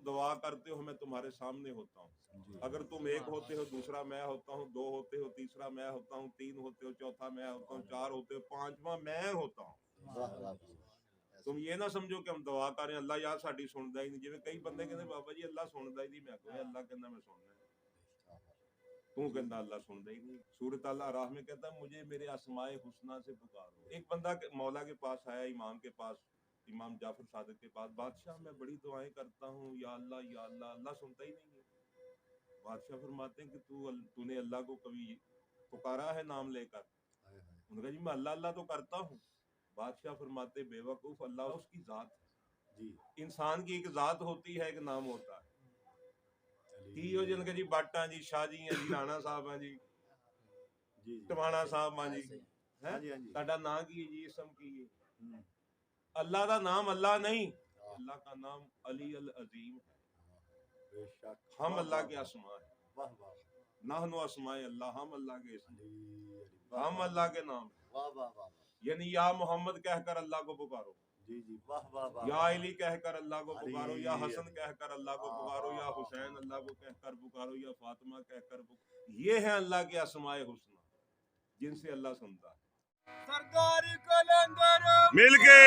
दुआ करते हो मैं तुम्हारे सामने होता हूँ। अगर तुम एक होते हो दूसरा मैं होता हूँ, दो होते हो तीसरा मैं होता हूँ, तीन होते हो चौथा मैं होता हूँ, चार होते हो पांचवा मैं होता हूँ। तुम ये ना समझो कि हम दुआ कर रहे हैं अल्लाह यार साडी सुनदा ही नहीं। जिवें कई बंदे कहते बाबा जी अल्लाह सुनदा ही नहीं। मैं कहूं अल्लाह कहंदा मैं सुनना है, तू कहंदा अल्लाह सुनदा ही नहीं। सूरत अल अराफ में कहता मुझे मेरे अस्माए हुस्ना से पुकारो। एक बंदा मौला के पास आया, इमाम के पास, इमाम जाफर सादिक के पास, बादशाह मैं बड़ी दुआएं करता हूँ या अल्लाह या अल्लाह, अल्लाह सुनता ही नहीं है। बादशाह फरमाते हैं कि तूने अल्लाह को कभी पुकारा है नाम लेकर? उन्होंने कहा जी मैं अल्लाह अल्लाह तो करता हूँ। बादशाह फरमाते बेवकूफ, अल्लाह उसकी जात है जी। इंसान की एक जात होती है, एक नाम होता है। की हो जिनके जी बाटा जी, शाह जी हैं जी, राणा साहब हैं जी, टवाना साहब हैं जी, हैं ਤੁਹਾਡਾ नाम की जी, इसम की है। अल्लाह का नाम अल्लाह नहीं, अल्लाह का नाम अली अल अजीम है। हम अल्लाह के अस्मा है, नाहनु अस्माए अल्लाह, हम अल्लाह के इसम, हम अल्लाह के नाम है। यानी या मोहम्मद कहकर अल्लाह को पुकारो, या अली कहकर अल्लाह को पुकारो, या हसन कहकर अल्लाह को पुकारो, या हुसैन अल्लाह को कहकर पुकारो, या फातिमा कहकर पुकारो। ये है अल्लाह के अस्माए हुस्ना जिनसे अल्लाह सुनता है। सरदार कलंदर मिल के